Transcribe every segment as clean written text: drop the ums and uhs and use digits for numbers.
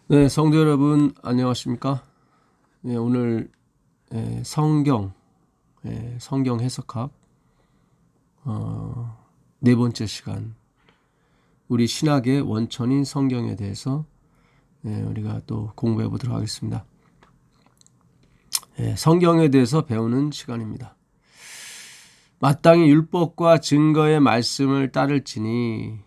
네, 성도 여러분 안녕하십니까? 네, 오늘 성경 해석학 네 번째 시간, 우리 신학의 원천인 성경에 대해서 우리가 또 공부해 보도록 하겠습니다. 성경에 대해서 배우는 시간입니다. 마땅히 율법과 증거의 말씀을 따를지니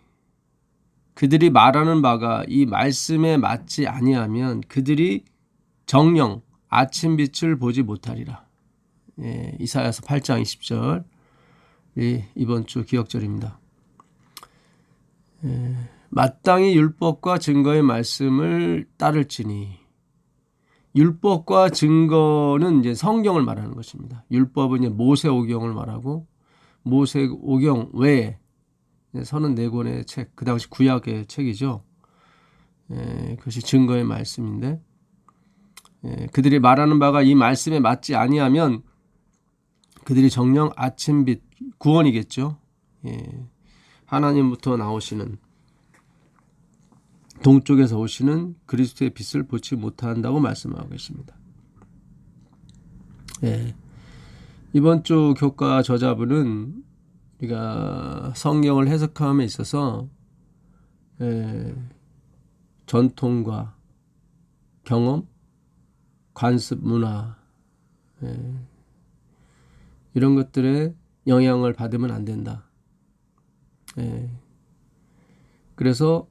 그들이 말하는 바가 이 말씀에 맞지 아니하면 그들이 정녕 아침빛을 보지 못하리라. 이사야서 8장 20절 이번 주 기억절입니다. 마땅히 율법과 증거의 말씀을 따를지니, 율법과 증거는 이제 성경을 말하는 것입니다. 율법은 이제 모세오경을 말하고, 모세오경 외에 34권의 책, 그 당시 구약의 책이죠. 그것이 증거의 말씀인데, 그들이 말하는 바가 이 말씀에 맞지 아니하면 그들이 정녕 아침빛, 구원이겠죠. 하나님부터 나오시는, 동쪽에서 오시는 그리스도의 빛을 보지 못한다고 말씀하고 계십니다. 이번 주 교과 저자분은 우리가 성경을 해석함에 있어서 전통과 경험, 관습 문화, 이런 것들에 영향을 받으면 안 된다. 그래서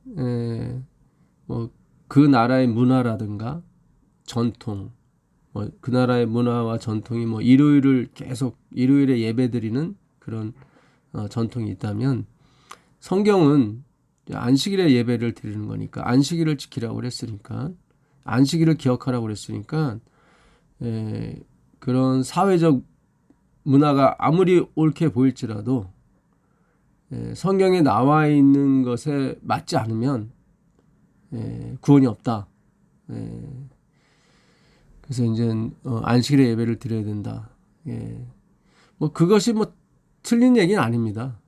그 나라의 문화라든가 전통, 그 나라의 문화와 전통이 일요일에 예배드리는 그런 전통이 있다면, 성경은 안식일에 예배를 드리는 거니까, 안식일을 지키라고 그랬으니까, 안식일을 기억하라고 그랬으니까, 그런 사회적 문화가 아무리 옳게 보일지라도 성경에 나와 있는 것에 맞지 않으면 구원이 없다. 그래서 이제 안식일에 예배를 드려야 된다. 그것이 틀린 얘기는 아닙니다.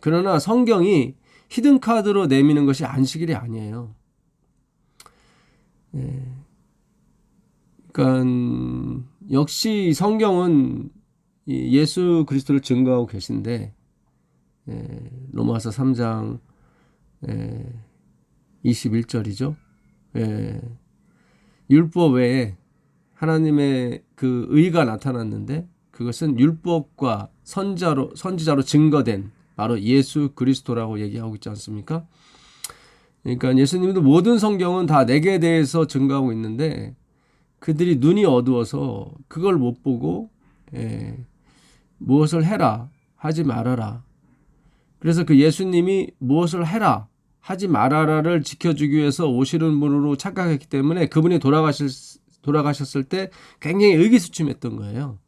그러나 성경이 히든 카드로 내미는 것이 안식일이 아니에요. 그러니까 역시 성경은 예수 그리스도를 증거하고 계신데, 로마서 3장 21절이죠. 율법 외에 하나님의 그 의가 나타났는데, 그것은 율법과 선지자로 증거된 바로 예수 그리스도라고 얘기하고 있지 않습니까? 그러니까 예수님도 모든 성경은 다 내게 대해서 증거하고 있는데, 그들이 눈이 어두워서 그걸 못 보고 무엇을 해라, 하지 말아라. 그래서 그 예수님이 무엇을 해라, 하지 말아라를 지켜주기 위해서 오시는 분으로 착각했기 때문에 그분이 돌아가셨을 때 굉장히 의기소침했던 거예요.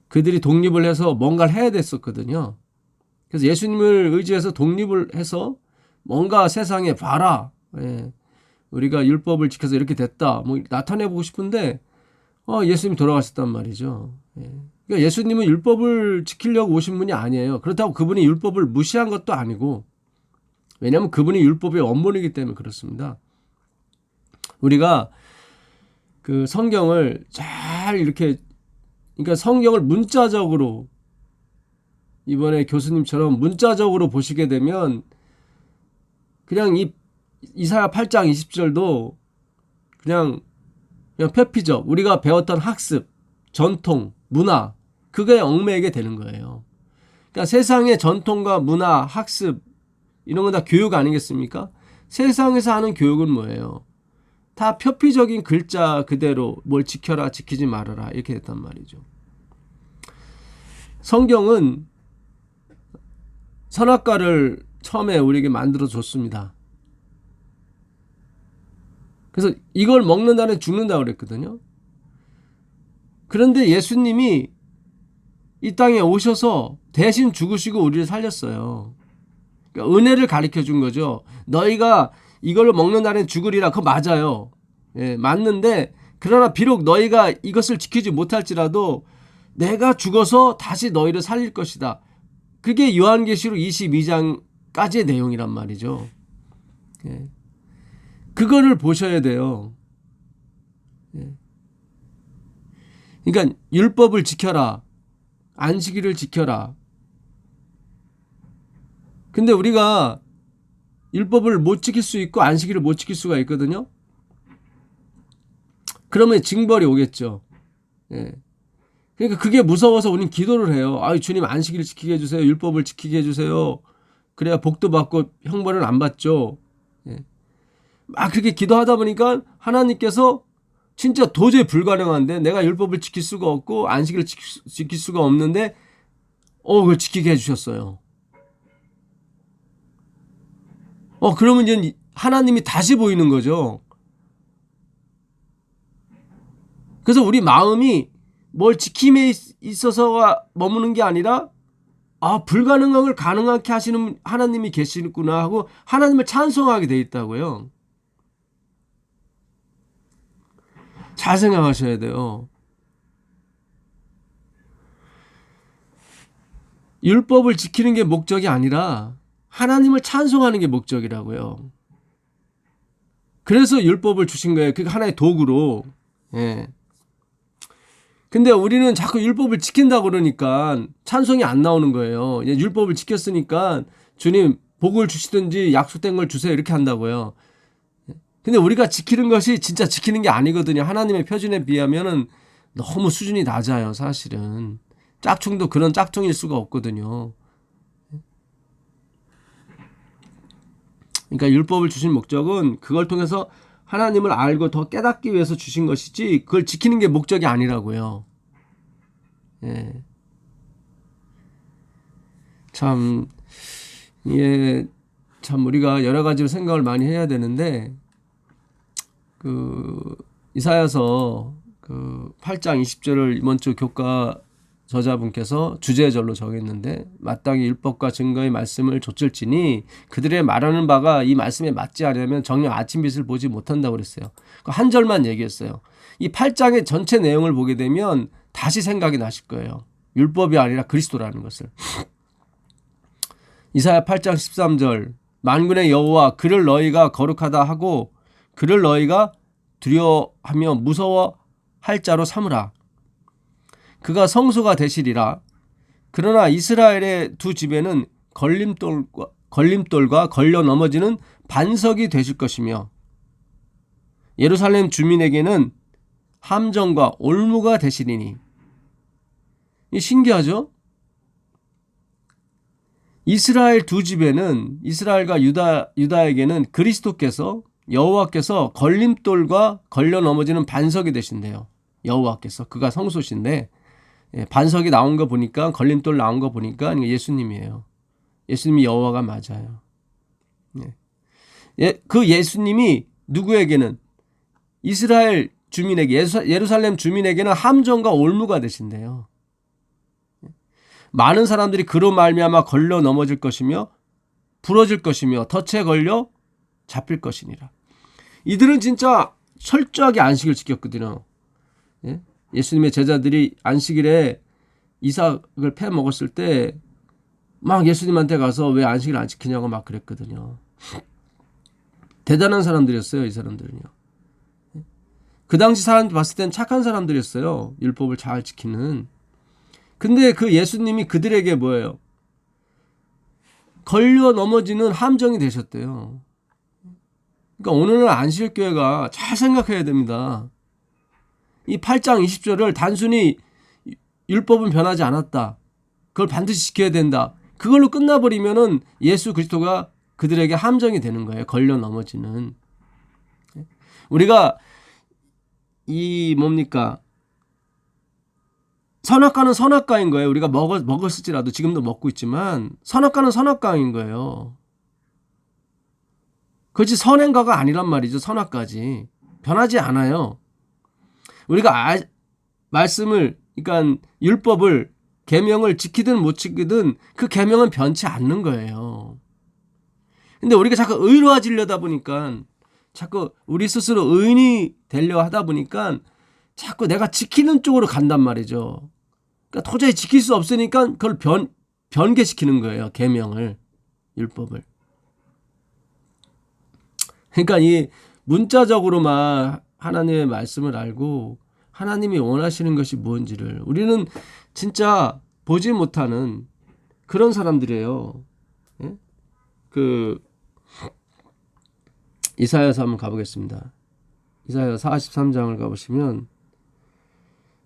그들이 독립을 해서 뭔가를 해야 됐었거든요. 그래서 예수님을 의지해서 독립을 해서 뭔가 세상에 봐라, 우리가 율법을 지켜서 이렇게 됐다, 나타내보고 싶은데 예수님이 돌아가셨단 말이죠. 그러니까 예수님은 율법을 지키려고 오신 분이 아니에요. 그렇다고 그분이 율법을 무시한 것도 아니고, 왜냐하면 그분이 율법의 원본이기 때문에 그렇습니다. 우리가 그 성경을 잘 이렇게, 그러니까 성경을 문자적으로, 이번에 교수님처럼 문자적으로 보시게 되면 그냥 이사야 8장 20절도 그냥 표피적, 우리가 배웠던 학습, 전통, 문화, 그거에 얽매이게 되는 거예요. 그러니까 세상의 전통과 문화, 학습, 이런 건 다 교육 아니겠습니까? 세상에서 하는 교육은 뭐예요? 다 표피적인 글자 그대로 뭘 지켜라, 지키지 말아라, 이렇게 됐단 말이죠. 성경은 선악과를 처음에 우리에게 만들어 줬습니다. 그래서 이걸 먹는다면 죽는다고 그랬거든요. 그런데 예수님이 이 땅에 오셔서 대신 죽으시고 우리를 살렸어요. 그러니까 은혜를 가르쳐 준 거죠. 너희가 이걸로 먹는다면 죽으리라. 그거 맞아요. 맞는데, 그러나 비록 너희가 이것을 지키지 못할지라도 내가 죽어서 다시 너희를 살릴 것이다. 그게 요한계시록 22장까지의 내용이란 말이죠. 그거를 보셔야 돼요. 예. 그러니까 율법을 지켜라. 안식일을 지켜라. 근데 우리가 율법을 못 지킬 수 있고 안식일을 못 지킬 수가 있거든요. 그러면 징벌이 오겠죠. 예. 그러니까 그게 무서워서 우리는 기도를 해요. 아유, 주님 안식일을 지키게 해주세요. 율법을 지키게 해주세요. 그래야 복도 받고 형벌을 안 받죠. 예. 막 그렇게 기도하다 보니까 하나님께서 진짜 도저히 불가능한데 내가 율법을 지킬 수가 없고 안식일을 지킬 수가 없는데 그걸 지키게 해주셨어요. 그러면 이제 하나님이 다시 보이는 거죠. 그래서 우리 마음이 뭘 지킴에 있어서가 머무는 게 아니라 불가능한 걸 가능하게 하시는 하나님이 계시구나 하고 하나님을 찬송하게 돼 있다고요. 잘 생각하셔야 돼요. 율법을 지키는 게 목적이 아니라 하나님을 찬송하는 게 목적이라고요. 그래서 율법을 주신 거예요. 그게 하나의 도구로. 예. 근데 우리는 자꾸 율법을 지킨다고 그러니까 찬송이 안 나오는 거예요. 율법을 지켰으니까 주님 복을 주시든지 약속된 걸 주세요 이렇게 한다고요. 근데 우리가 지키는 것이 진짜 지키는 게 아니거든요. 하나님의 표준에 비하면은 너무 수준이 낮아요, 사실은. 짝퉁도 그런 짝퉁일 수가 없거든요. 그러니까 율법을 주신 목적은 그걸 통해서 하나님을 알고 더 깨닫기 위해서 주신 것이지 그걸 지키는 게 목적이 아니라고요. 예. 참 우리가 여러 가지로 생각을 많이 해야 되는데 이사야서 8장 20절을 이번 주 교과 저자분께서 주제절로 정했는데 마땅히 율법과 증거의 말씀을 좇을지니 그들의 말하는 바가 이 말씀에 맞지 않으면 정녕 아침빛을 보지 못한다고 그랬어요. 한 절만 얘기했어요. 이 8장의 전체 내용을 보게 되면 다시 생각이 나실 거예요. 율법이 아니라 그리스도라는 것을. 이사야 8장 13절 만군의 여호와 그를 너희가 거룩하다 하고 그를 너희가 두려워하며 무서워할 자로 삼으라. 그가 성소가 되시리라. 그러나 이스라엘의 두 집에는 걸림돌과 걸려 넘어지는 반석이 되실 것이며 예루살렘 주민에게는 함정과 올무가 되시리니. 이 신기하죠? 이스라엘 두 집에는 이스라엘과 유다에게는 그리스도께서 여호와께서 걸림돌과 걸려 넘어지는 반석이 되신대요. 여호와께서 그가 성소신데 반석이 나온 거 보니까 걸림돌 나온 거 보니까 예수님이에요. 예수님이 여호와가 맞아요. 그 예수님이 누구에게는 이스라엘 주민에게 예루살렘 주민에게는 함정과 올무가 되신대요. 많은 사람들이 그로 말미암아 걸려 넘어질 것이며 부러질 것이며 덫에 걸려 잡힐 것이니라. 이들은 진짜 철저하게 안식을 지켰거든요. 예수님의 제자들이 안식일에 이삭을 패 먹었을 때 막 예수님한테 가서 왜 안식일 안 지키냐고 막 그랬거든요. 대단한 사람들이었어요, 이 사람들은요. 그 당시 사람들 봤을 땐 착한 사람들이었어요. 율법을 잘 지키는. 근데 그 예수님이 그들에게 뭐예요? 걸려 넘어지는 함정이 되셨대요. 그러니까 오늘날 안식일교회가 잘 생각해야 됩니다. 이 8장 20절을 단순히 율법은 변하지 않았다. 그걸 반드시 지켜야 된다. 그걸로 끝나버리면은 예수 그리스도가 그들에게 함정이 되는 거예요. 걸려 넘어지는. 우리가 선악과는 선악과인 거예요. 우리가 먹었을지라도 지금도 먹고 있지만 선악과는 선악과인 거예요. 그렇지 선행과가 아니란 말이죠. 선악과지. 변하지 않아요. 우리가 말씀을 그러니까 율법을 계명을 지키든 못 지키든 그 계명은 변치 않는 거예요. 근데 우리가 자꾸 의로워지려다 보니까 자꾸 우리 스스로 의인이 되려 하다 보니까 자꾸 내가 지키는 쪽으로 간단 말이죠. 그러니까 도저히 지킬 수 없으니까 그걸 변개시키는 거예요. 계명을, 율법을. 그러니까 이 문자적으로만 하나님의 말씀을 알고 하나님이 원하시는 것이 무엇인지를 우리는 진짜 보지 못하는 그런 사람들이에요. 예? 이사야서 한번 가보겠습니다. 이사야 43장을 가보시면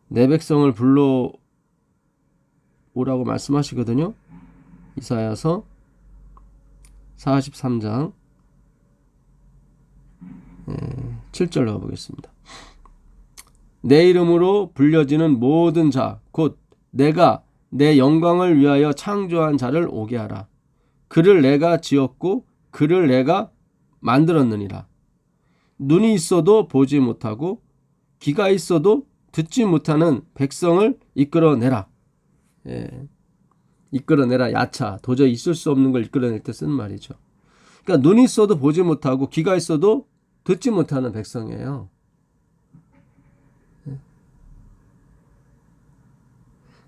내 백성을 불러오라고 말씀하시거든요. 이사야서 43장 7절 가보겠습니다. 내 이름으로 불려지는 모든 자 곧 내가 내 영광을 위하여 창조한 자를 오게 하라. 그를 내가 지었고 그를 내가 만들었느니라. 눈이 있어도 보지 못하고 귀가 있어도 듣지 못하는 백성을 이끌어내라. 이끌어내라. 야차. 도저히 있을 수 없는 걸 이끌어낼 때 쓰는 말이죠. 그러니까 눈이 있어도 보지 못하고 귀가 있어도 듣지 못하는 백성이에요.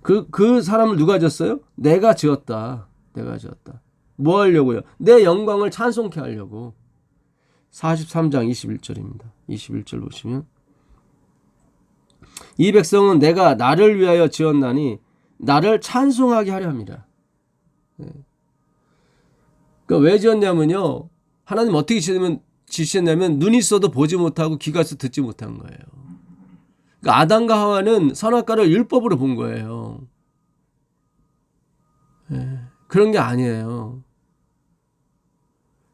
그 사람을 누가 지었어요? 내가 지었다. 내가 지었다. 뭐 하려고요? 내 영광을 찬송케 하려고. 43장 21절입니다. 21절 보시면 이 백성은 내가 나를 위하여 지었나니 나를 찬송하게 하려 합니다. 그러니까 왜 지었냐면요. 하나님 어떻게 지으셨냐면 눈이 있어도 보지 못하고 귀가 있어도 듣지 못한 거예요. 그러니까 아담과 하와는 선악과를 율법으로 본 거예요. 그런 게 아니에요.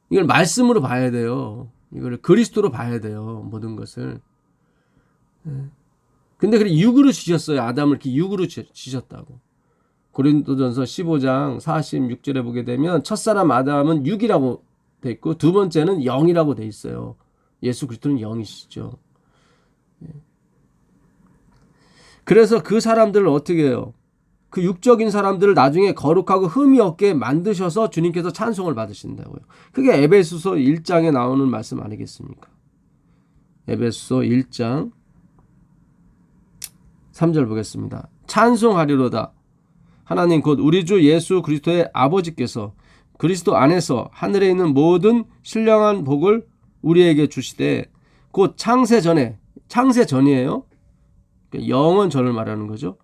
이걸 말씀으로 봐야 돼요. 이걸 그리스도로 봐야 돼요. 모든 것을. 근데 그래 육으로 지셨어요. 아담을 이렇게 육으로 지셨다고. 고린도전서 15장 46절에 보게 되면 첫사람 아담은 육이라고 돼 있고 두 번째는 영이라고 돼 있어요. 예수 그리스도는 영이시죠. 그래서 그 사람들을 어떻게 해요? 그 육적인 사람들을 나중에 거룩하고 흠이 없게 만드셔서 주님께서 찬송을 받으신다고요. 그게 에베소서 1장에 나오는 말씀 아니겠습니까? 에베소서 1장 3절 보겠습니다. 찬송하리로다. 하나님 곧 우리 주 예수 그리스도의 아버지께서 그리스도 안에서 하늘에 있는 모든 신령한 복을 우리에게 주시되 곧 창세 전이에요. 영원 전을 말하는 거죠.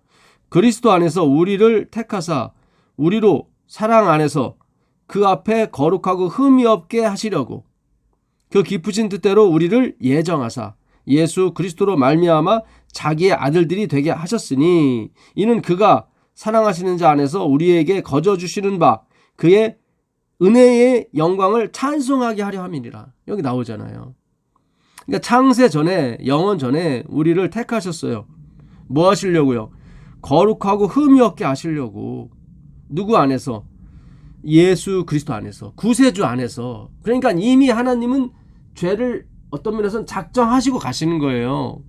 그리스도 안에서 우리를 택하사 우리로 사랑 안에서 그 앞에 거룩하고 흠이 없게 하시려고 그 기쁘신 뜻대로 우리를 예정하사 예수 그리스도로 말미암아 자기의 아들들이 되게 하셨으니 이는 그가 사랑하시는 자 안에서 우리에게 거저 주시는 바 그의 은혜의 영광을 찬송하게 하려 함이니라. 여기 나오잖아요. 그러니까 창세 전에 영원 전에 우리를 택하셨어요. 뭐 하시려고요? 거룩하고 흠이 없게 하시려고. 누구 안에서? 예수 그리스도 안에서. 구세주 안에서. 그러니까 이미 하나님은 죄를 어떤 면에서는 작정하시고 가시는 거예요.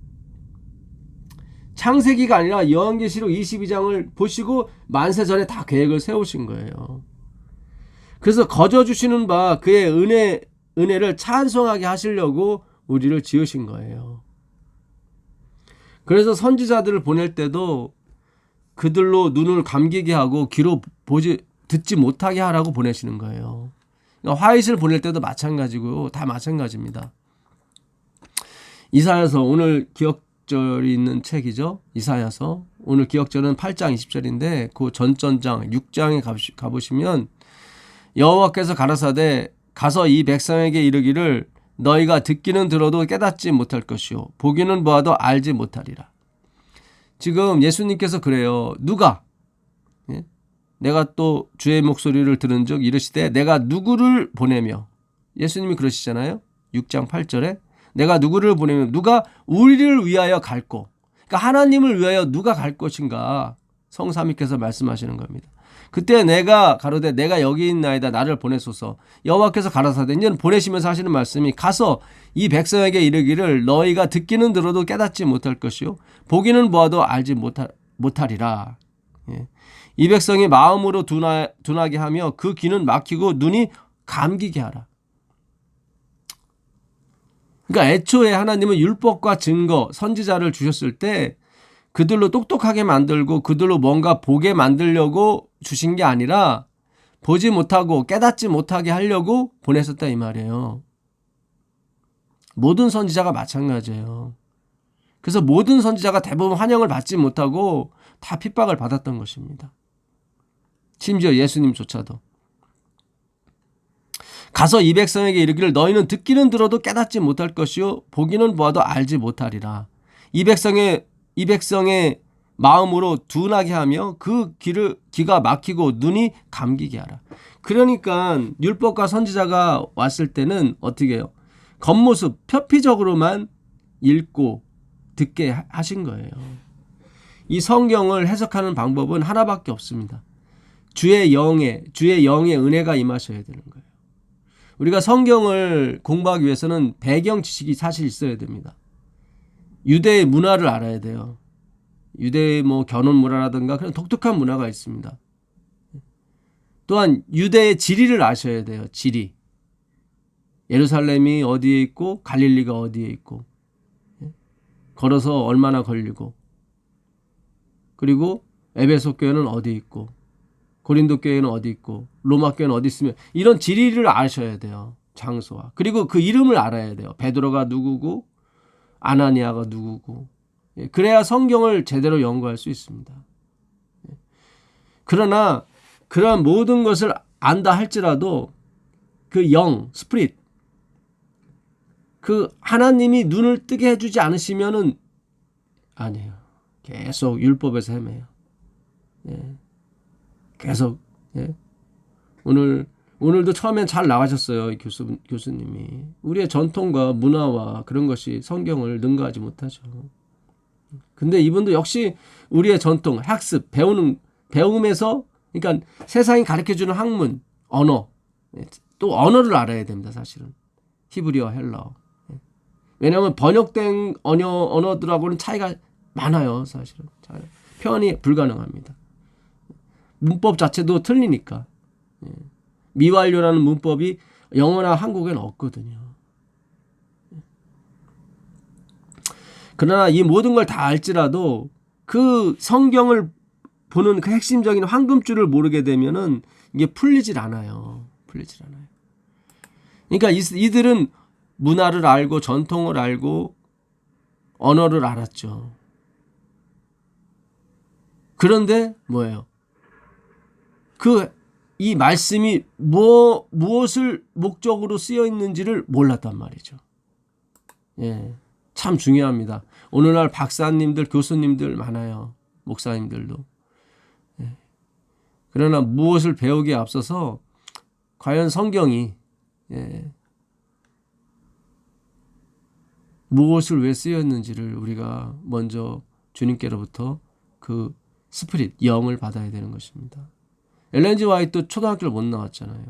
창세기가 아니라 요한계시록 22장을 보시고 만세 전에 다 계획을 세우신 거예요. 그래서 거저 주시는 바 그의 은혜를 찬송하게 하시려고 우리를 지으신 거예요. 그래서 선지자들을 보낼 때도 그들로 눈을 감기게 하고 귀로 듣지 못하게 하라고 보내시는 거예요. 그러니까 화이트를 보낼 때도 마찬가지고 다 마찬가지입니다. 이사야서 오늘 기억절이 있는 책이죠. 이사야서 오늘 기억절은 8장 20절인데 그 전전장 6장에 가보시면 여호와께서 가라사대 가서 이 백성에게 이르기를 너희가 듣기는 들어도 깨닫지 못할 것이요 보기는 보아도 알지 못하리라. 지금 예수님께서 그래요. 누가 내가 또 주의 목소리를 들은 적 이르시되 내가 누구를 보내며 예수님이 그러시잖아요. 6장 8절에 내가 누구를 보내며 누가 우리를 위하여 갈고 그러니까 하나님을 위하여 누가 갈 것인가 성삼위께서 말씀하시는 겁니다. 그때 내가 가로되 내가 여기 있나이다 나를 보내소서. 여호와께서 가라사대 이제는 보내시면서 하시는 말씀이 가서 이 백성에게 이르기를 너희가 듣기는 들어도 깨닫지 못할 것이요 보기는 보아도 알지 못하리라. 이 백성이 마음으로 둔하게 하며 그 귀는 막히고 눈이 감기게 하라. 그러니까 애초에 하나님은 율법과 증거 선지자를 주셨을 때 그들로 똑똑하게 만들고 그들로 뭔가 보게 만들려고 주신 게 아니라 보지 못하고 깨닫지 못하게 하려고 보내셨다 이 말이에요. 모든 선지자가 마찬가지예요. 그래서 모든 선지자가 대부분 환영을 받지 못하고 다 핍박을 받았던 것입니다. 심지어 예수님조차도. 가서 이 백성에게 이르기를 너희는 듣기는 들어도 깨닫지 못할 것이요 보기는 보아도 알지 못하리라. 이 백성의 마음으로 둔하게 하며 그 귀가 막히고 눈이 감기게 하라. 그러니까 율법과 선지자가 왔을 때는 어떻게 해요? 겉모습 표피적으로만 읽고 듣게 하신 거예요. 이 성경을 해석하는 방법은 하나밖에 없습니다. 주의 영의 은혜가 임하셔야 되는 거예요. 우리가 성경을 공부하기 위해서는 배경 지식이 사실 있어야 됩니다. 유대의 문화를 알아야 돼요. 유대의 결혼 문화라든가 그런 독특한 문화가 있습니다. 또한 유대의 지리를 아셔야 돼요. 지리. 예루살렘이 어디에 있고 갈릴리가 어디에 있고 걸어서 얼마나 걸리고 그리고 에베소 교회는 어디 있고 고린도 교회는 어디 있고 로마 교회는 어디 있으면 이런 지리를 아셔야 돼요. 장소와. 그리고 그 이름을 알아야 돼요. 베드로가 누구고 아나니아가 누구고. 그래야 성경을 제대로 연구할 수 있습니다. 그러나 그러한 모든 것을 안다 할지라도 그 스피릿, 그 하나님이 눈을 뜨게 해주지 않으시면은 아니에요. 계속 율법에서 헤매요. 계속. 오늘도 처음엔 잘 나가셨어요. 교수님이. 우리의 전통과 문화와 그런 것이 성경을 능가하지 못하죠. 근데 이분도 역시 우리의 전통, 학습, 배움에서 그러니까 세상이 가르쳐주는 학문, 언어, 또 언어를 알아야 됩니다. 사실은. 히브리어, 헬라어. 왜냐하면 번역된 언어들하고는 차이가 많아요. 사실은. 표현이 불가능합니다. 문법 자체도 틀리니까. 미완료라는 문법이 영어나 한국에는 없거든요. 그러나 이 모든 걸 다 알지라도 그 성경을 보는 그 핵심적인 황금줄을 모르게 되면은 이게 풀리질 않아요. 그러니까 이들은 문화를 알고 전통을 알고 언어를 알았죠. 그런데 뭐예요? 이 말씀이 무엇을 목적으로 쓰여 있는지를 몰랐단 말이죠. 참 중요합니다. 오늘날 박사님들, 교수님들 많아요. 목사님들도. 그러나 무엇을 배우기에 앞서서 과연 성경이 무엇을 왜 쓰였는지를 우리가 먼저 주님께로부터 그 스피릿, 영을 받아야 되는 것입니다. 엘렌 G 화이트 초등학교를 못 나왔잖아요.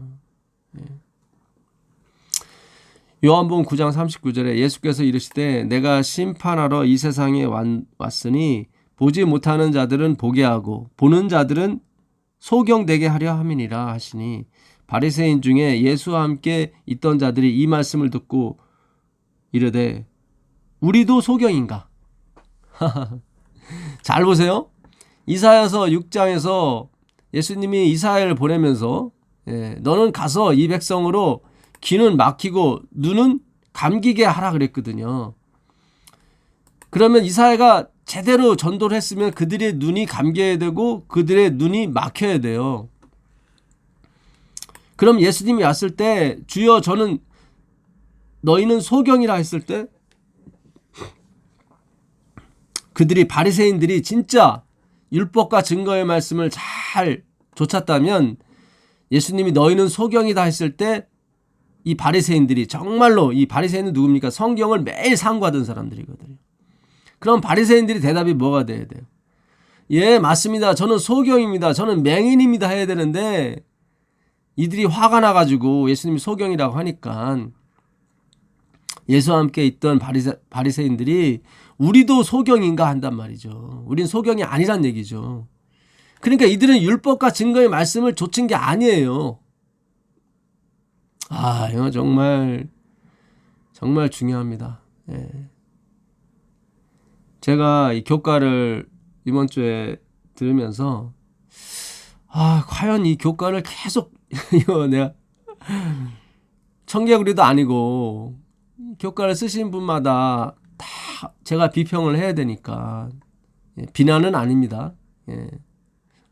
요한복음 9장 39절에 예수께서 이르시되 내가 심판하러 이 세상에 왔으니 보지 못하는 자들은 보게 하고 보는 자들은 소경되게 하려 함이니라 하시니 바리새인 중에 예수와 함께 있던 자들이 이 말씀을 듣고 이르되 우리도 소경인가? 잘 보세요. 이사야서 6장에서 예수님이 이사야를 보내면서 너는 가서 이 백성으로 귀는 막히고 눈은 감기게 하라 그랬거든요. 그러면 이사야가 제대로 전도를 했으면 그들의 눈이 감겨야 되고 그들의 눈이 막혀야 돼요. 그럼 예수님이 왔을 때 주여 너희는 소경이라 했을 때 그들이 바리새인들이 진짜 율법과 증거의 말씀을 잘 좇았다면 예수님이 너희는 소경이다 했을 때 이 바리새인들이 정말로 이 바리새인은 누굽니까? 성경을 매일 상고하던 사람들이거든요. 그럼 바리새인들이 대답이 뭐가 돼야 돼요? 예, 맞습니다. 저는 소경입니다. 저는 맹인입니다 해야 되는데 이들이 화가 나가지고 예수님이 소경이라고 하니까 예수와 함께 있던 바리새인들이 우리도 소경인가 한단 말이죠. 우린 소경이 아니란 얘기죠. 그러니까 이들은 율법과 증거의 말씀을 좇은 게 아니에요. 이거 정말 중요합니다. 제가 이 교과를 이번 주에 들으면서 과연 이 교과를 계속 이거 내가 청개구리도 아니고 교과를 쓰신 분마다 다 제가 비평을 해야 되니까 비난은 아닙니다.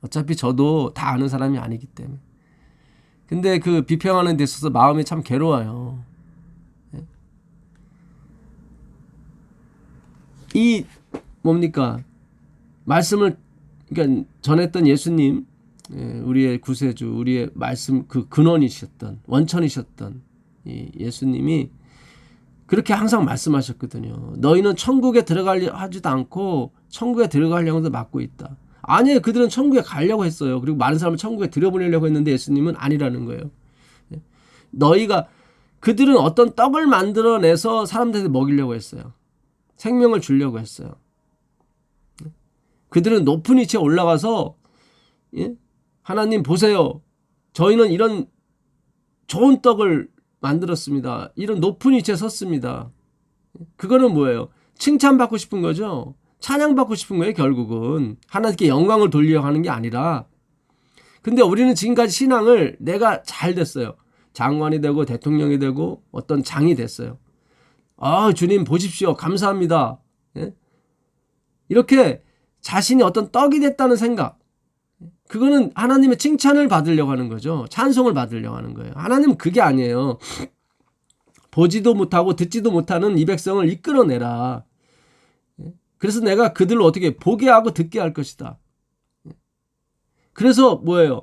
어차피 저도 다 아는 사람이 아니기 때문에. 근데 그 비평하는 데 있어서 마음이 참 괴로워요. 이 뭡니까? 말씀을 그러니까 전했던 예수님, 우리의 구세주, 우리의 말씀 그 근원이셨던 원천이셨던 이 예수님이 그렇게 항상 말씀하셨거든요. 너희는 천국에 들어가려 하지도 않고 천국에 들어가려고도 막고 있다. 아니에요. 그들은 천국에 가려고 했어요. 그리고 많은 사람을 천국에 들여보내려고 했는데 예수님은 아니라는 거예요. 너희가 그들은 어떤 떡을 만들어내서 사람들한테 먹이려고 했어요. 생명을 주려고 했어요. 그들은 높은 위치에 올라가서 하나님 보세요. 저희는 이런 좋은 떡을 만들었습니다. 이런 높은 위치에 섰습니다. 그거는 뭐예요? 칭찬받고 싶은 거죠. 찬양받고 싶은 거예요. 결국은 하나님께 영광을 돌리려고 하는 게 아니라. 근데 우리는 지금까지 신앙을 내가 잘 됐어요. 장관이 되고 대통령이 되고 어떤 장이 됐어요. 주님 보십시오. 감사합니다. 이렇게 자신이 어떤 떡이 됐다는 생각, 그거는 하나님의 칭찬을 받으려고 하는 거죠. 찬송을 받으려고 하는 거예요. 하나님은 그게 아니에요. 보지도 못하고 듣지도 못하는 이 백성을 이끌어내라. 그래서 내가 그들을 어떻게 보게 하고 듣게 할 것이다. 그래서 뭐예요?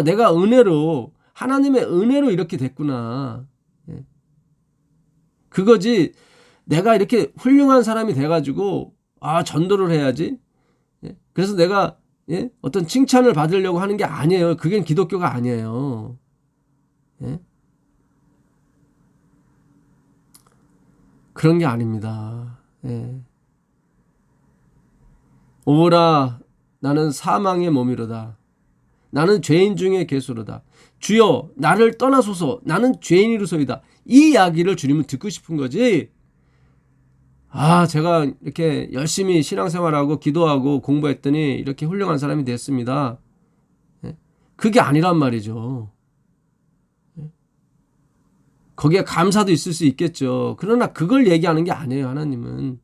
내가 은혜로, 하나님의 은혜로 이렇게 됐구나. 그거지 내가 이렇게 훌륭한 사람이 돼가지고 전도를 해야지. 그래서 내가 어떤 칭찬을 받으려고 하는 게 아니에요. 그게 기독교가 아니에요. 그런 게 아닙니다. 오라 나는 사망의 몸이로다. 나는 죄인 중에 괴수로다. 주여 나를 떠나소서. 나는 죄인이로소이다. 이 이야기를 주님은 듣고 싶은 거지. 제가 이렇게 열심히 신앙생활하고 기도하고 공부했더니 이렇게 훌륭한 사람이 됐습니다. 그게 아니란 말이죠. 거기에 감사도 있을 수 있겠죠. 그러나 그걸 얘기하는 게 아니에요. 하나님은.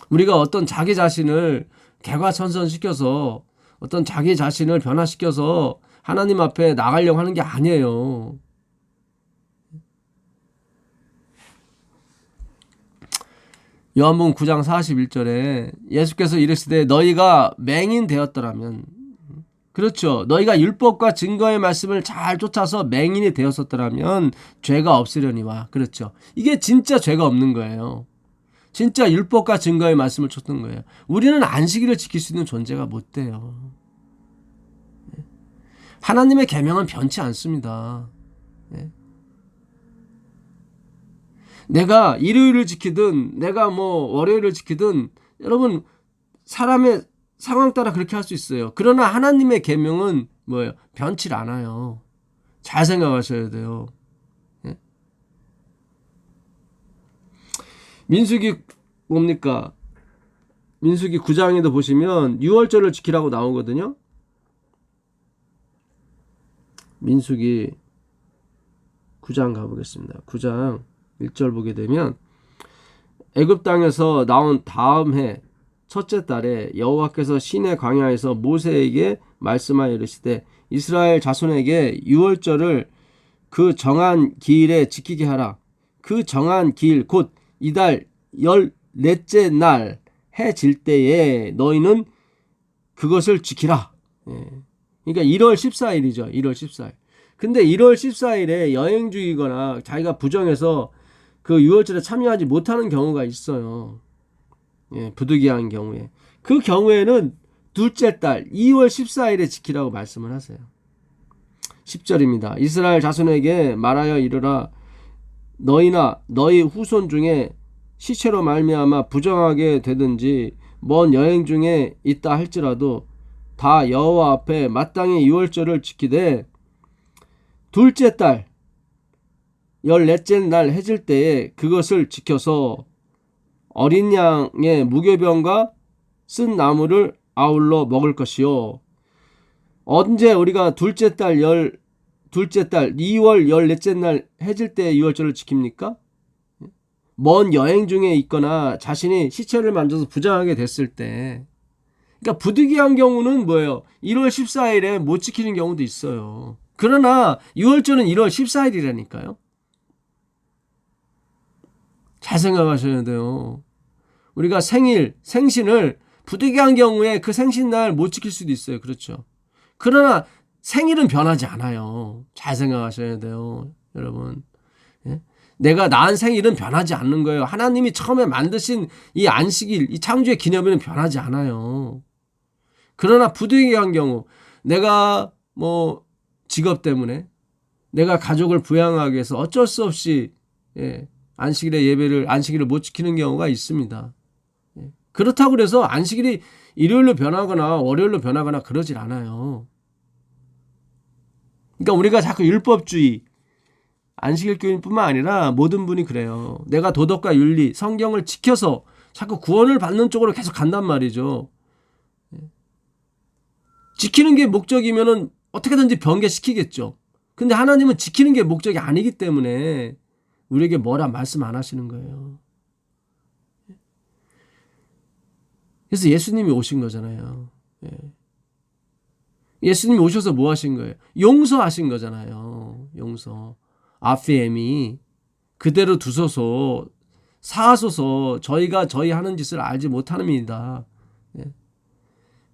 우리가 어떤 자기 자신을 개과천선시켜서 어떤 자기 자신을 변화시켜서 하나님 앞에 나가려고 하는 게 아니에요. 요한복음 9장 41절에 예수께서 이르시되 너희가 맹인 되었더라면, 그렇죠. 너희가 율법과 증거의 말씀을 잘 쫓아서 맹인이 되었었더라면 죄가 없으려니와. 그렇죠. 이게 진짜 죄가 없는 거예요. 진짜 율법과 증거의 말씀을 쫓는 거예요. 우리는 안식일을 지킬 수 있는 존재가 못 돼요. 하나님의 계명은 변치 않습니다. 내가 일요일을 지키든 내가 월요일을 지키든 여러분 사람의 상황 따라 그렇게 할 수 있어요. 그러나 하나님의 계명은 뭐예요? 변치 않아요. 잘 생각하셔야 돼요. 민수기 뭡니까? 민수기 9장에도 보시면 유월절을 지키라고 나오거든요. 민수기 9장 가보겠습니다. 9장 1절 보게 되면 애굽 땅에서 나온 다음 해 첫째 달에 여호와께서 시내 광야에서 모세에게 말씀하여 이르시되 이스라엘 자손에게 유월절을 그 정한 기일에 지키게 하라. 그 정한 기일 곧 이달 14째 날 해 질 때에 너희는 그것을 지키라. 그러니까 1월 14일이죠. 1월 14일. 근데 1월 14일에 여행 중이거나 자기가 부정해서 그 유월절에 참여하지 못하는 경우가 있어요. 부득이한 경우에. 그 경우에는 둘째 달 2월 14일에 지키라고 말씀을 하세요. 10절입니다. 이스라엘 자손에게 말하여 이르라. 너희나 너희 후손 중에 시체로 말미암아 부정하게 되든지 먼 여행 중에 있다 할지라도 다 여호와 앞에 마땅히 유월절을 지키되 둘째 달 14째 날 해질 때에 그것을 지켜서 어린 양의 무교병과 쓴 나무를 아울러 먹을 것이요. 언제 우리가 둘째 달 둘째 달 2월 14째 날 해질 때 유월절을 지킵니까? 먼 여행 중에 있거나 자신이 시체를 만져서 부정하게 됐을 때, 그러니까 부득이한 경우는 뭐예요? 1월 14일에 못 지키는 경우도 있어요. 그러나 유월절은 1월 14일이라니까요. 잘 생각하셔야 돼요. 우리가 생신을 부득이한 경우에 그 생신날 못 지킬 수도 있어요. 그렇죠. 그러나 생일은 변하지 않아요. 잘 생각하셔야 돼요. 여러분. 예? 내가 낳은 생일은 변하지 않는 거예요. 하나님이 처음에 만드신 이 안식일, 이 창조의 기념일은 변하지 않아요. 그러나 부득이한 경우, 내가 뭐 직업 때문에 내가 가족을 부양하기 위해서 어쩔 수 없이 안식일을 못 지키는 경우가 있습니다. 그렇다고 그래서 안식일이 일요일로 변하거나 월요일로 변하거나 그러질 않아요. 그러니까 우리가 자꾸 율법주의, 안식일 교인뿐만 아니라 모든 분이 그래요. 내가 도덕과 윤리, 성경을 지켜서 자꾸 구원을 받는 쪽으로 계속 간단 말이죠. 지키는 게 목적이면은 어떻게든지 변개시키겠죠. 근데 하나님은 지키는 게 목적이 아니기 때문에 우리에게 뭐라 말씀 안 하시는 거예요. 그래서 예수님이 오신 거잖아요. 예수님이 오셔서 뭐 하신 거예요? 용서하신 거잖아요. 용서. 아피엠이 그대로 두소서, 사하소서, 저희가 저희 하는 짓을 알지 못함이다.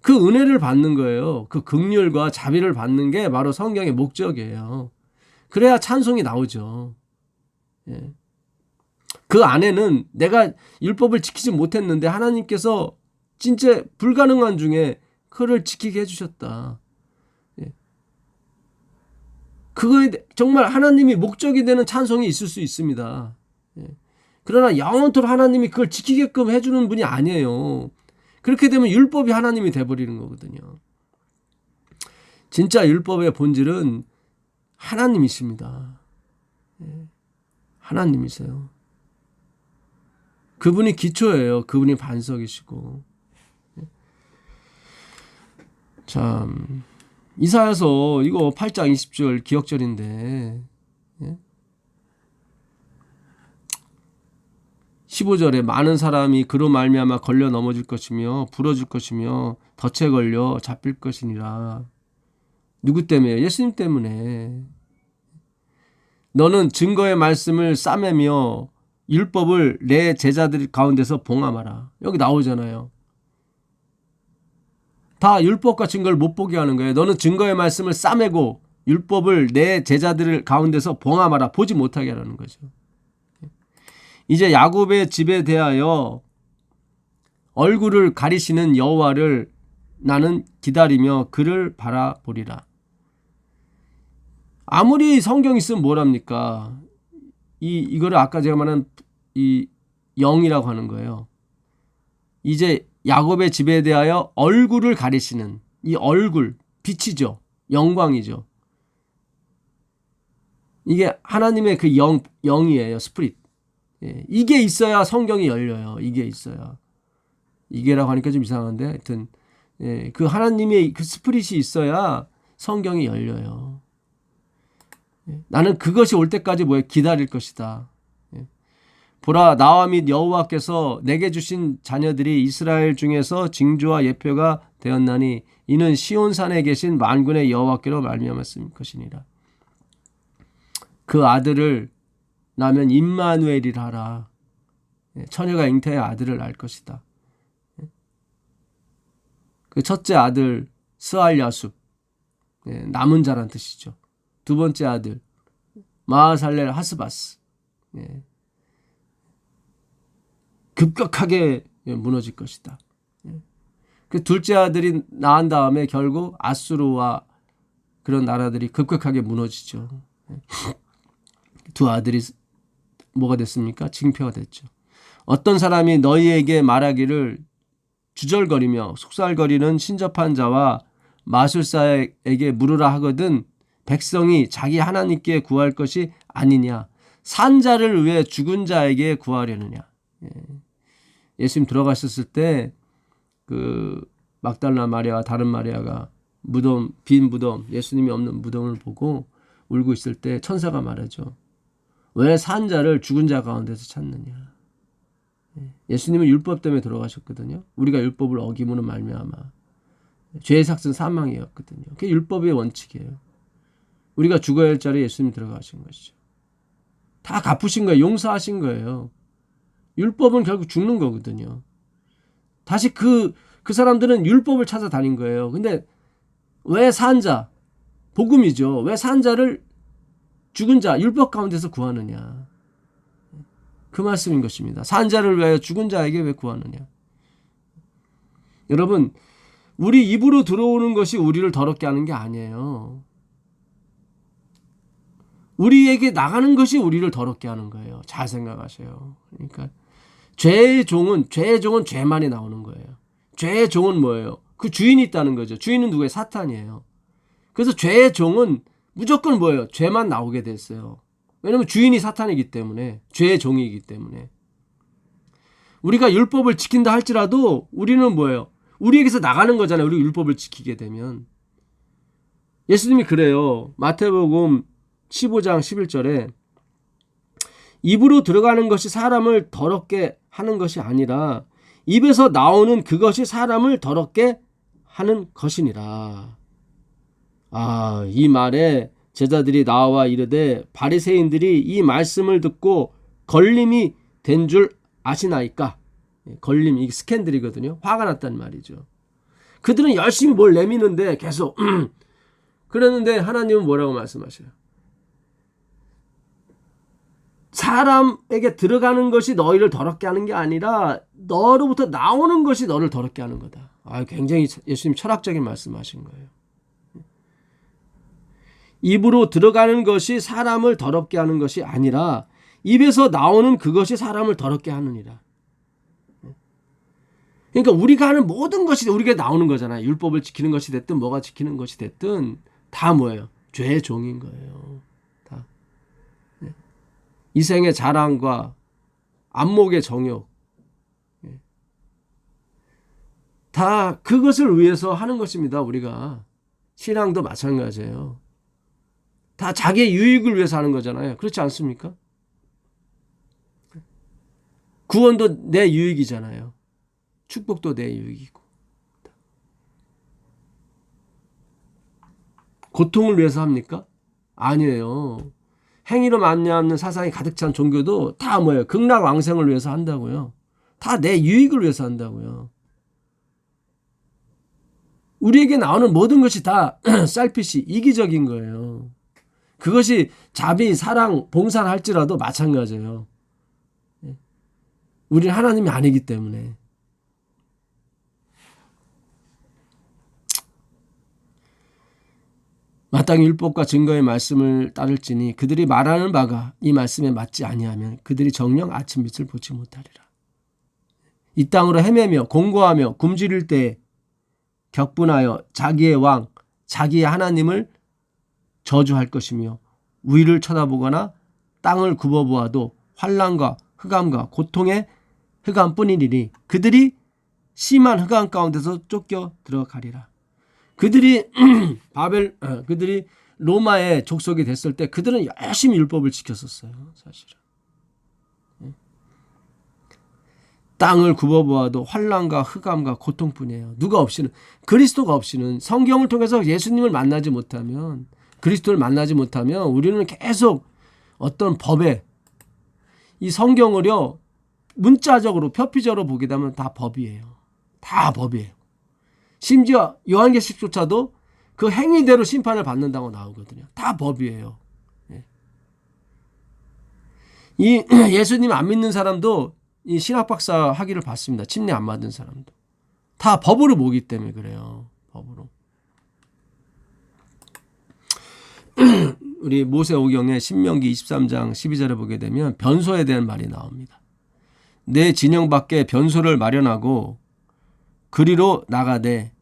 그 은혜를 받는 거예요. 그 긍휼과 자비를 받는 게 바로 성경의 목적이에요. 그래야 찬송이 나오죠. 그 안에는 내가 율법을 지키지 못했는데 하나님께서 진짜 불가능한 중에 그를 지키게 해주셨다. 그거에 정말 하나님이 목적이 되는 찬송이 있을 수 있습니다. 그러나 영원토록 하나님이 그걸 지키게끔 해주는 분이 아니에요. 그렇게 되면 율법이 하나님이 돼버리는 거거든요. 진짜 율법의 본질은 하나님이십니다. 하나님이세요. 그분이 기초예요. 그분이 반석이시고. 참, 이사야서 이거 8장 20절 기억절인데 15절에 많은 사람이 그로 말미암아 걸려 넘어질 것이며 부러질 것이며 덫에 걸려 잡힐 것이니라. 누구 때문에? 예수님 때문에. 너는 증거의 말씀을 싸매며 율법을 내 제자들 가운데서 봉함하라. 여기 나오잖아요. 다 율법과 증거를 못 보게 하는 거예요. 너는 증거의 말씀을 싸매고 율법을 내 제자들 가운데서 봉함하라. 보지 못하게 하라는 거죠. 이제 야곱의 집에 대하여 얼굴을 가리시는 여호와를 나는 기다리며 그를 바라보리라. 아무리 성경이 있으면 뭐랍니까? 이거를 아까 제가 말한 이 영이라고 하는 거예요. 이제 야곱의 집에 대하여 얼굴을 가리시는 이 얼굴, 빛이죠. 영광이죠. 이게 하나님의 그 영이에요. 스피릿. 이게 있어야 성경이 열려요. 이게 있어야. 이게라고 하니까 좀 이상한데 하여튼 그 하나님의 그 스피릿이 있어야 성경이 열려요. 나는 그것이 올 때까지 기다릴 것이다. 보라, 나와 및 여호와께서 내게 주신 자녀들이 이스라엘 중에서 징조와 예표가 되었나니 이는 시온산에 계신 만군의 여호와께로 말미암았을 것이니라. 그 아들을 낳으면 임마누엘이라 하라. 처녀가 잉태의 아들을 낳을 것이다. 그 첫째 아들 스알야숲, 남은 자란 뜻이죠. 두 번째 아들 마하살렐 하스바스, 급격하게 무너질 것이다. 그 둘째 아들이 낳은 다음에 결국 아수르와 그런 나라들이 급격하게 무너지죠. 두 아들이 뭐가 됐습니까? 징표가 됐죠. 어떤 사람이 너희에게 말하기를 주절거리며 속살거리는 신접한 자와 마술사에게 물으라 하거든 백성이 자기 하나님께 구할 것이 아니냐, 산 자를 위해 죽은 자에게 구하려느냐. 예수님 들어가셨을 때 그 막달라 마리아와 다른 마리아가 빈 무덤, 예수님이 없는 무덤을 보고 울고 있을 때 천사가 말하죠. 왜 산 자를 죽은 자 가운데서 찾느냐. 예수님은 율법 때문에 돌아가셨거든요. 우리가 율법을 어기므로 말미암아 죄의 삭은 사망이었거든요. 그게 율법의 원칙이에요. 우리가 죽어야 할 자리에 예수님이 들어가신 것이죠. 다 갚으신 거예요. 용서하신 거예요. 율법은 결국 죽는 거거든요. 다시 그 사람들은 율법을 찾아다닌 거예요. 근데 왜 산 자, 복음이죠. 왜 산 자를 죽은 자, 율법 가운데서 구하느냐. 그 말씀인 것입니다. 산 자를 위하여 죽은 자에게 왜 구하느냐. 여러분, 우리 입으로 들어오는 것이 우리를 더럽게 하는 게 아니에요. 우리에게 나가는 것이 우리를 더럽게 하는 거예요. 잘 생각하세요. 그러니까 죄의 종은 죄만이 나오는 거예요. 죄의 종은 뭐예요? 그 주인이 있다는 거죠. 주인은 누구예요? 사탄이에요. 그래서 죄의 종은 무조건 뭐예요? 죄만 나오게 됐어요. 왜냐하면 주인이 사탄이기 때문에, 죄의 종이기 때문에. 우리가 율법을 지킨다 할지라도 우리는 뭐예요? 우리에게서 나가는 거잖아요. 우리 율법을 지키게 되면. 예수님이 그래요. 마태복음 15장 11절에 입으로 들어가는 것이 사람을 더럽게 하는 것이 아니라 입에서 나오는 그것이 사람을 더럽게 하는 것이니라. 이 말에 제자들이 나와 이르되 바리새인들이 이 말씀을 듣고 걸림이 된 줄 아시나이까. 걸림, 이게 스캔들이거든요. 화가 났단 말이죠. 그들은 열심히 뭘 내미는데 계속 그랬는데 하나님은 뭐라고 말씀하셔요? 사람에게 들어가는 것이 너희를 더럽게 하는 게 아니라 너로부터 나오는 것이 너를 더럽게 하는 거다. 굉장히 예수님 철학적인 말씀하신 거예요. 입으로 들어가는 것이 사람을 더럽게 하는 것이 아니라 입에서 나오는 그것이 사람을 더럽게 하느니라. 그러니까 우리가 하는 모든 것이 우리가 나오는 거잖아요. 율법을 지키는 것이 됐든 뭐가 지키는 것이 됐든 다 뭐예요? 죄의 종인 거예요. 다. 이생의 자랑과 안목의 정욕, 다 그것을 위해서 하는 것입니다. 우리가 신앙도 마찬가지예요. 다 자기의 유익을 위해서 하는 거잖아요. 그렇지 않습니까? 구원도 내 유익이잖아요. 축복도 내 유익이고. 고통을 위해서 합니까? 아니에요. 행위로 말미암는 사상이 가득 찬 종교도 다 뭐예요? 극락왕생을 위해서 한다고요. 다 내 유익을 위해서 한다고요. 우리에게 나오는 모든 것이 다 셀피시, 이기적인 거예요. 그것이 자비, 사랑, 봉사를 할지라도 마찬가지예요. 우리는 하나님이 아니기 때문에. 마땅히 율법과 증거의 말씀을 따를지니 그들이 말하는 바가 이 말씀에 맞지 아니하면 그들이 정녕 아침빛을 보지 못하리라. 이 땅으로 헤매며 공고하며 굶주릴 때에 격분하여 자기의 왕, 자기의 하나님을 저주할 것이며 위를 쳐다보거나 땅을 굽어보아도 환난과 흑암과 고통의 흑암뿐이니 그들이 심한 흑암 가운데서 쫓겨 들어가리라. 그들이 그들이 로마의 족속이 됐을 때 그들은 열심히 율법을 지켰었어요. 사실은. 땅을 굽어보아도 환난과 흑암과 고통뿐이에요. 누가 없이는, 그리스도가 없이는, 성경을 통해서 예수님을 만나지 못하면, 그리스도를 만나지 못하면 우리는 계속 어떤 법에, 이 성경을요 문자적으로 표피적으로 보게 되면 다 법이에요. 다 법이에요. 심지어 요한계시조차도 그 행위대로 심판을 받는다고 나오거든요. 다 법이에요. 이 예수님 안 믿는 사람도 이 신학박사 학위를 받습니다. 침례 안 받은 사람도. 다 법으로 보기 때문에 그래요. 법으로. 우리 모세오경의 신명기 23장 12절에 보게 되면 변소에 대한 말이 나옵니다. 내 진영 밖에 변소를 마련하고 그리로 나가되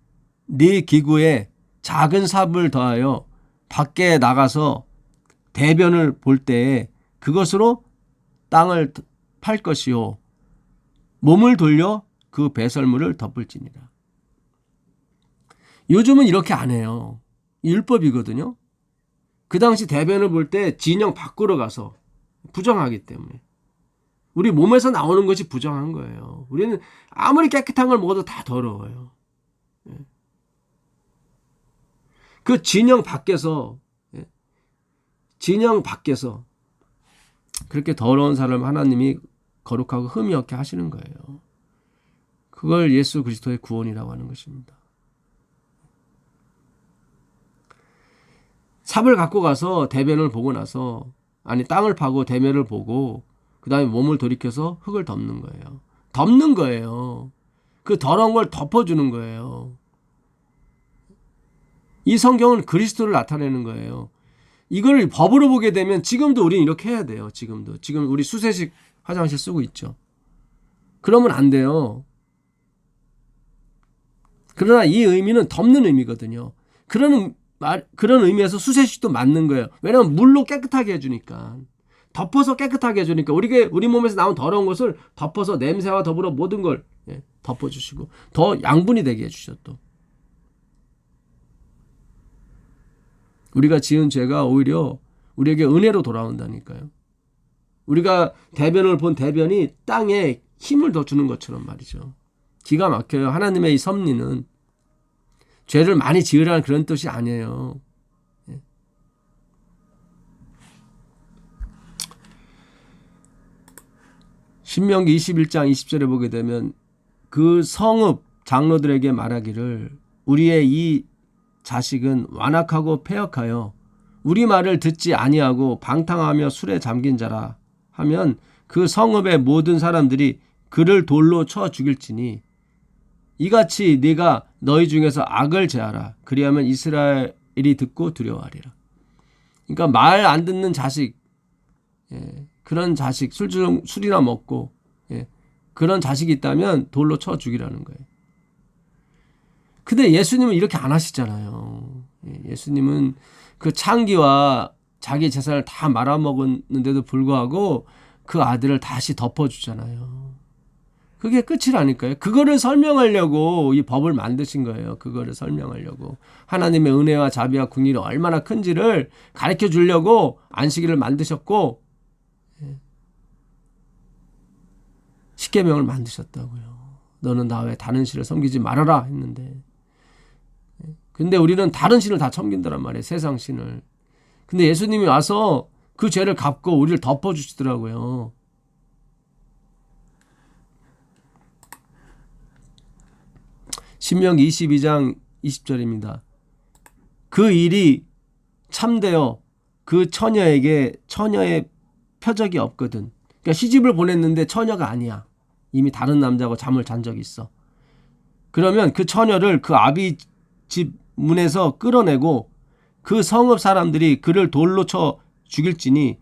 네 기구에 작은 삽을 더하여 밖에 나가서 대변을 볼 때에 그것으로 땅을 팔 것이요 몸을 돌려 그 배설물을 덮을지니라. 요즘은 이렇게 안 해요. 율법이거든요. 그 당시 대변을 볼 때 진영 밖으로 가서 부정하기 때문에 우리 몸에서 나오는 것이 부정한 거예요. 우리는 아무리 깨끗한 걸 먹어도 다 더러워요. 그 진영 밖에서 그렇게 더러운 사람 하나님이 거룩하고 흠이 없게 하시는 거예요. 그걸 예수 그리스도의 구원이라고 하는 것입니다. 삽을 갖고 가서 대변을 보고 나서 땅을 파고 대면을 보고 그 다음에 몸을 돌이켜서 흙을 덮는 거예요. 덮는 거예요. 그 더러운 걸 덮어주는 거예요. 이 성경은 그리스도를 나타내는 거예요. 이걸 법으로 보게 되면 지금도 우리는 이렇게 해야 돼요. 지금 우리 수세식 화장실 쓰고 있죠. 그러면 안 돼요. 그러나 이 의미는 덮는 의미거든요. 그런 의미에서 수세식도 맞는 거예요. 왜냐하면 물로 깨끗하게 해주니까. 덮어서 깨끗하게 해주니까 우리 몸에서 나온 더러운 것을 덮어서 냄새와 더불어 모든 걸 덮어주시고 더 양분이 되게 해주셔. 또 우리가 지은 죄가 오히려 우리에게 은혜로 돌아온다니까요. 우리가 대변을 본 대변이 땅에 힘을 더 주는 것처럼 말이죠. 기가 막혀요. 하나님의 이 섭리는 죄를 많이 지으라는 그런 뜻이 아니에요. 신명기 21장 20절에 보게 되면 그 성읍 장로들에게 말하기를 우리의 이 자식은 완악하고 패역하여 우리 말을 듣지 아니하고 방탕하며 술에 잠긴 자라 하면 그 성읍의 모든 사람들이 그를 돌로 쳐 죽일지니 이같이 네가 너희 중에서 악을 제하라. 그리하면 이스라엘이 듣고 두려워하리라. 그러니까 말 안 듣는 자식, 그런 자식, 술이나 먹고 그런 자식이 있다면 돌로 쳐 죽이라는 거예요. 근데 예수님은 이렇게 안 하시잖아요. 예수님은 그 창기와 자기 재산을 다 말아먹었는데도 불구하고 그 아들을 다시 덮어주잖아요. 그게 끝이라니까요. 그거를 설명하려고 이 법을 만드신 거예요. 그거를 설명하려고. 하나님의 은혜와 자비와 긍휼이 얼마나 큰지를 가르쳐 주려고 안식일을 만드셨고 십계명을 만드셨다고요. 너는 나 외에 다른 신을 섬기지 말아라 했는데 근데 우리는 다른 신을 다 섬긴다란 말이에요. 세상 신을. 근데 예수님이 와서 그 죄를 갚고 우리를 덮어주시더라고요. 신명기 22장 20절입니다. 그 일이 참되어 그 처녀에게 처녀의 표적이 없거든. 그러니까 시집을 보냈는데 처녀가 아니야. 이미 다른 남자하고 잠을 잔 적이 있어. 그러면 그 처녀를 그 아비 집 문에서 끌어내고 그 성읍 사람들이 그를 돌로 쳐 죽일지니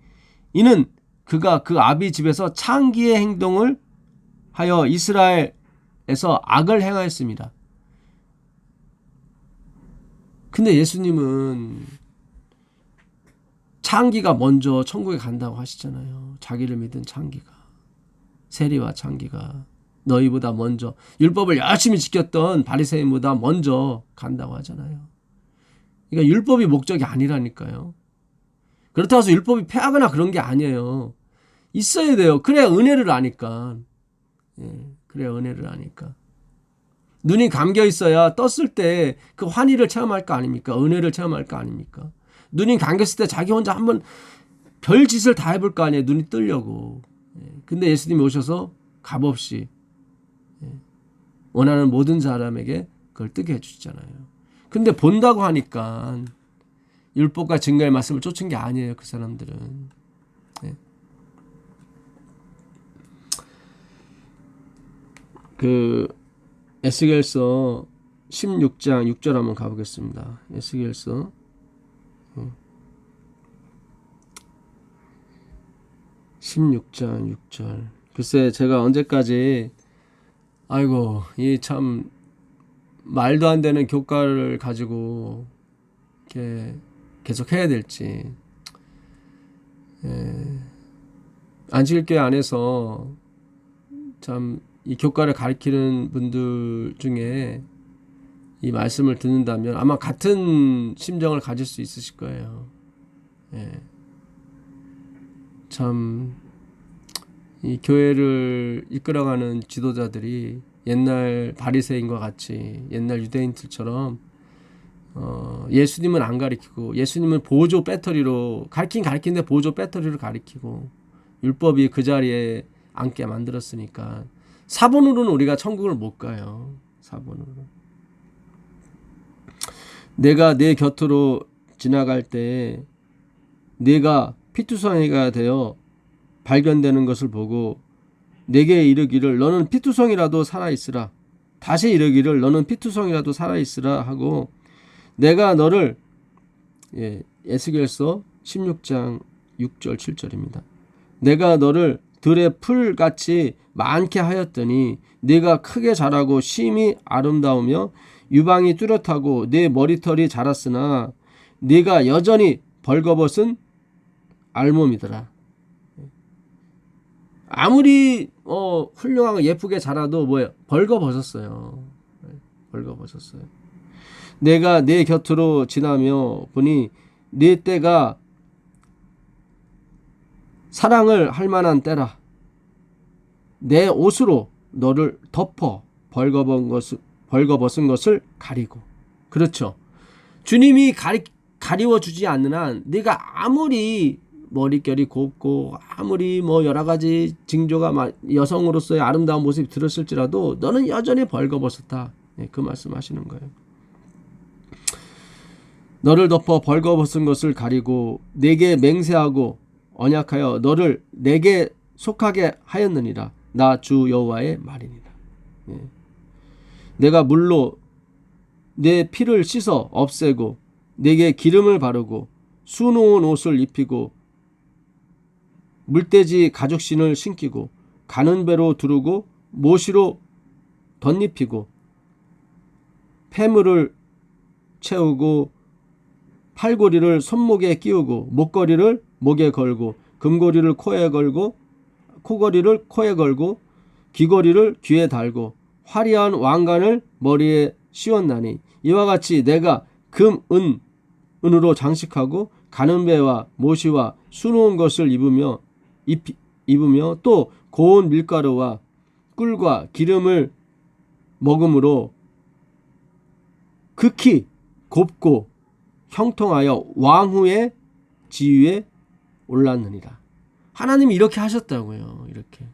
이는 그가 그 아비 집에서 창기의 행동을 하여 이스라엘에서 악을 행하였습니다. 근데 예수님은 창기가 먼저 천국에 간다고 하시잖아요. 자기를 믿은 창기가. 세리와 창기가 너희보다 먼저 율법을 열심히 지켰던 바리새인보다 먼저 간다고 하잖아요. 그러니까 율법이 목적이 아니라니까요. 그렇다고 해서 율법이 폐하거나 그런 게 아니에요. 있어야 돼요. 그래야 은혜를 아니까. 그래야 은혜를 아니까. 눈이 감겨 있어야 떴을 때 그 환희를 체험할 거 아닙니까? 은혜를 체험할 거 아닙니까? 눈이 감겼을 때 자기 혼자 한번 별 짓을 다 해볼 거 아니에요. 눈이 뜨려고. 근데 예수님이 오셔서 값없이 원하는 모든 사람에게 그걸 뜨게 해주시잖아요. 근데 본다고 하니까 율법과 증거의 말씀을 쫓은 게 아니에요. 그 사람들은. 그 에스겔서 16장 6절 한번 가보겠습니다. 에스겔서 16장 6절. 글쎄 제가 언제까지 이 참 말도 안 되는 교과를 가지고 이렇게 계속 해야 될지. 안식일교회 안에서 참 이 교과를 가르치는 분들 중에 이 말씀을 듣는다면 아마 같은 심정을 가질 수 있으실 거예요. 참 이 교회를 이끌어가는 지도자들이 옛날 바리새인과 같이 옛날 유대인들처럼 예수님은 안 가리키고 예수님은 보조 배터리로 가리키는데 보조 배터리로 가리키고 율법이 그 자리에 앉게 만들었으니까 사본으로는 우리가 천국을 못 가요. 사본으로. 내가 내 곁으로 지나갈 때 내가 피투성이가 되어 발견되는 것을 보고 내게 이르기를 너는 피투성이라도 살아있으라. 다시 이르기를 너는 피투성이라도 살아있으라 하고 내가 너를 에스겔서 16장 6절 7절입니다. 내가 너를 들의 풀같이 많게 하였더니 네가 크게 자라고 심히 아름다우며 유방이 뚜렷하고 네 머리털이 자랐으나 네가 여전히 벌거벗은 알몸이더라. 아무리 훌륭하고 예쁘게 자라도 뭐예요? 벌거벗었어요. 벌거벗었어요. 내가 네 곁으로 지나며 보니 네 때가 사랑을 할 만한 때라. 내 옷으로 너를 덮어 벌거벗은 것을 가리고. 그렇죠. 주님이 가리워주지 않는 한 네가 아무리 머릿결이 곱고 아무리 여러 가지 징조가 여성으로서의 아름다운 모습이 들었을지라도 너는 여전히 벌거벗었다. 그 말씀하시는 거예요. 너를 덮어 벌거벗은 것을 가리고 내게 맹세하고 언약하여 너를 내게 속하게 하였느니라. 나 주 여호와의 말이니라. 내가 물로 내 피를 씻어 없애고 내게 기름을 바르고 수놓은 옷을 입히고 물돼지 가죽신을 신기고 가는 배로 두르고 모시로 덧입히고 폐물을 채우고 팔고리를 손목에 끼우고 목걸이를 목에 걸고 금고리를 코에 걸고 코걸이를 코에 걸고 귀걸이를 귀에 달고 화려한 왕관을 머리에 씌웠나니 이와 같이 내가 금, 은으로 장식하고 가는 배와 모시와 수놓은 것을 입으며 또 고운 밀가루와 꿀과 기름을 먹음으로 극히 곱고 형통하여 왕후의 지위에 올랐느니라. 하나님이 이렇게 하셨다고요. 이렇게.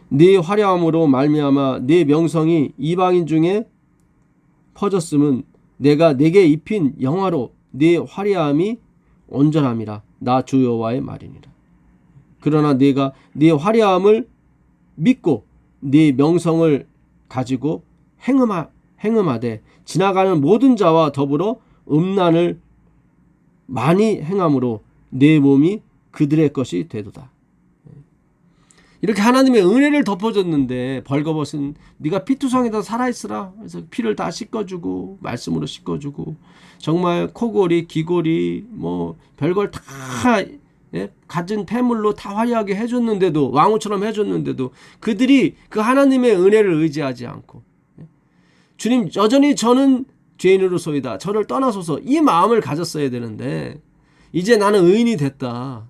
네 화려함으로 말미암아 네 명성이 이방인 중에 퍼졌음은 내가 네게 입힌 영화로 네 화려함이 온전함이라. 나 주 여호와의 말이니라. 그러나 네가 네 화려함을 믿고 네 명성을 가지고 행음하되 지나가는 모든 자와 더불어 음란을 많이 행함으로 내 몸이 그들의 것이 되도다. 이렇게 하나님의 은혜를 덮어줬는데 벌거벗은 네가 피투성이다 살아있으라. 그래서 피를 다 씻어주고 말씀으로 씻어주고 정말 코골이 귀골이 별걸 다 가진 폐물로 다 화려하게 해줬는데도 왕후처럼 해줬는데도 그들이 그 하나님의 은혜를 의지하지 않고 주님 여전히 저는 죄인으로소이다. 저를 떠나소서. 이 마음을 가졌어야 되는데 이제 나는 의인이 됐다.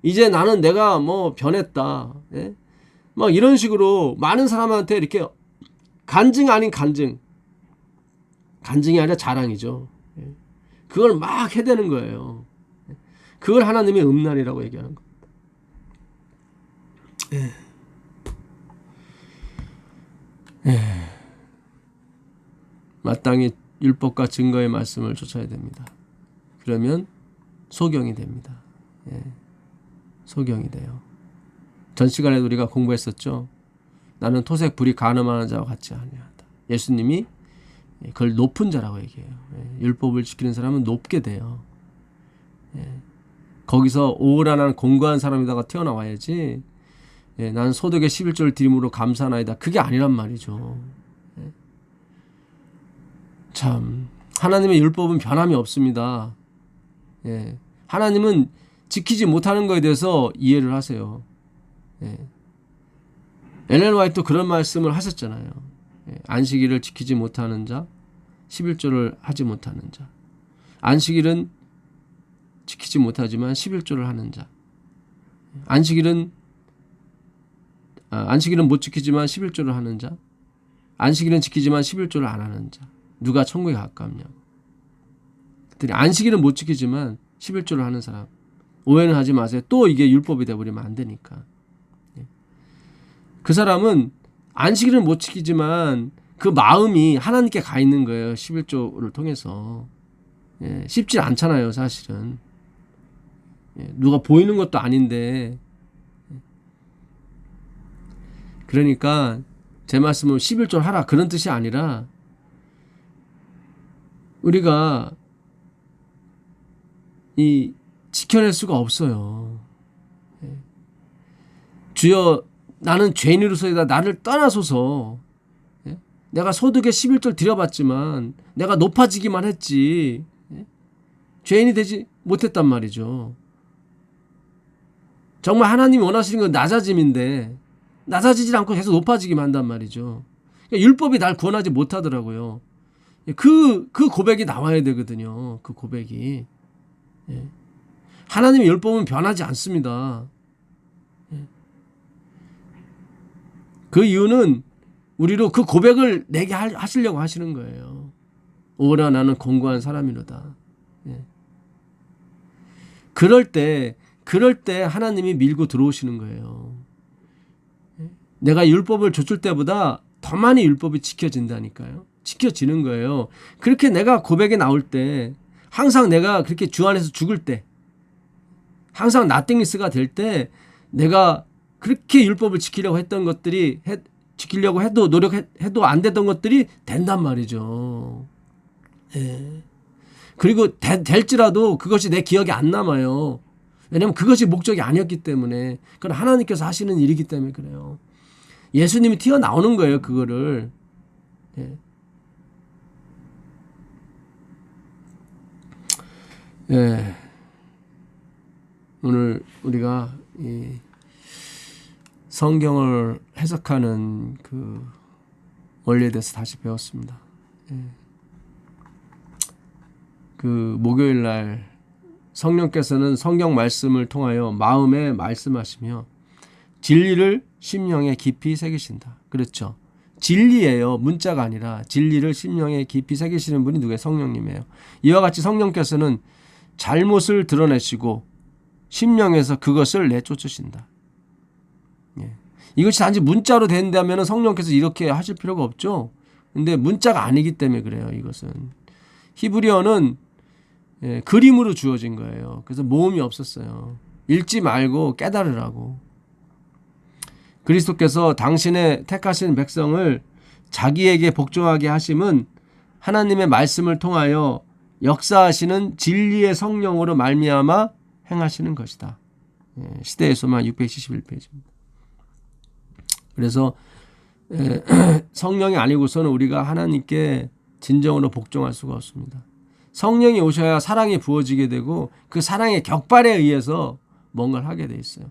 이제 나는 내가 변했다. 이런 식으로 많은 사람한테 이렇게 간증 아닌 간증이 아니라 자랑이죠. 그걸 막 해대는 거예요. 그걸 하나님의 음란이라고 얘기하는 겁니다. 마땅히 율법과 증거의 말씀을 쫓아야 됩니다. 그러면 소경이 됩니다. 소경이 돼요. 전 시간에도 우리가 공부했었죠. 나는 토색 불이 가늠하는 자와 같지 아니하다. 예수님이 그걸 높은 자라고 얘기해요. 율법을 지키는 사람은 높게 돼요. 거기서 오란한 공고한 사람이다가 튀어나와야지 나는 소득의 11조를 드림으로 감사하나이다. 그게 아니란 말이죠. 참 하나님의 율법은 변함이 없습니다. 하나님은 지키지 못하는 것에 대해서 이해를 하세요. 엘렌 화이트도 그런 말씀을 하셨잖아요. 안식일을 지키지 못하는 자, 11조를 하지 못하는 자. 안식일은 지키지 못하지만 11조를 하는 자. 안식일은 못 지키지만 11조를 하는 자. 안식일은 지키지만 11조를 안 하는 자. 누가 천국에 가깝냐고. 그랬더니 안식일은 못 지키지만 11조를 하는 사람. 오해는 하지 마세요. 또 이게 율법이 되어버리면 안 되니까. 그 사람은 안식일은 못 지키지만 그 마음이 하나님께 가 있는 거예요. 11조를 통해서. 쉽지 않잖아요, 사실은. 누가 보이는 것도 아닌데. 그러니까 제 말씀은 11조를 하라 그런 뜻이 아니라 우리가 이 지켜낼 수가 없어요. 주여 나는 죄인으로서이다 나를 떠나소서. 내가 소득의 11조를 드려봤지만 내가 높아지기만 했지 죄인이 되지 못했단 말이죠. 정말 하나님이 원하시는 건 낮아짐인데 낮아지지 않고 계속 높아지기만 한단 말이죠. 그러니까 율법이 날 구원하지 못하더라고요. 그 고백이 나와야 되거든요. 그 고백이. 하나님의 율법은 변하지 않습니다. 그 이유는 우리로 그 고백을 내게 하시려고 하시는 거예요. 오라 나는 공고한 사람이로다. 그럴 때 하나님이 밀고 들어오시는 거예요. 내가 율법을 줬을 때보다 더 많이 율법이 지켜진다니까요. 지켜지는 거예요. 그렇게 내가 고백에 나올 때 항상 내가 그렇게 주 안에서 죽을 때 항상 나띵리스가 될 때 내가 그렇게 율법을 지키려고 했던 것들이 지키려고 해도 노력해도 안 됐던 것들이 된단 말이죠. 그리고 될지라도 그것이 내 기억에 안 남아요. 왜냐하면 그것이 목적이 아니었기 때문에. 그건 하나님께서 하시는 일이기 때문에 그래요. 예수님이 튀어나오는 거예요. 그거를. 오늘 우리가 이 성경을 해석하는 그 원리에 대해서 다시 배웠습니다. 그 목요일 날 성령께서는 성경 말씀을 통하여 마음에 말씀하시며 진리를 심령에 깊이 새기신다. 그렇죠. 진리예요. 문자가 아니라 진리를 심령에 깊이 새기시는 분이 누구예요? 성령님이에요. 이와 같이 성령께서는 잘못을 드러내시고 심령에서 그것을 내쫓으신다. 이것이 단지 문자로 된다면 성령께서 이렇게 하실 필요가 없죠. 근데 문자가 아니기 때문에 그래요. 이것은 히브리어는 그림으로 주어진 거예요. 그래서 모음이 없었어요. 읽지 말고 깨달으라고. 그리스도께서 당신의 택하신 백성을 자기에게 복종하게 하심은 하나님의 말씀을 통하여 역사하시는 진리의 성령으로 말미암아 행하시는 것이다. 시대의 소망 671페이지입니다. 그래서 성령이 아니고서는 우리가 하나님께 진정으로 복종할 수가 없습니다. 성령이 오셔야 사랑이 부어지게 되고 그 사랑의 격발에 의해서 뭔가를 하게 돼 있어요.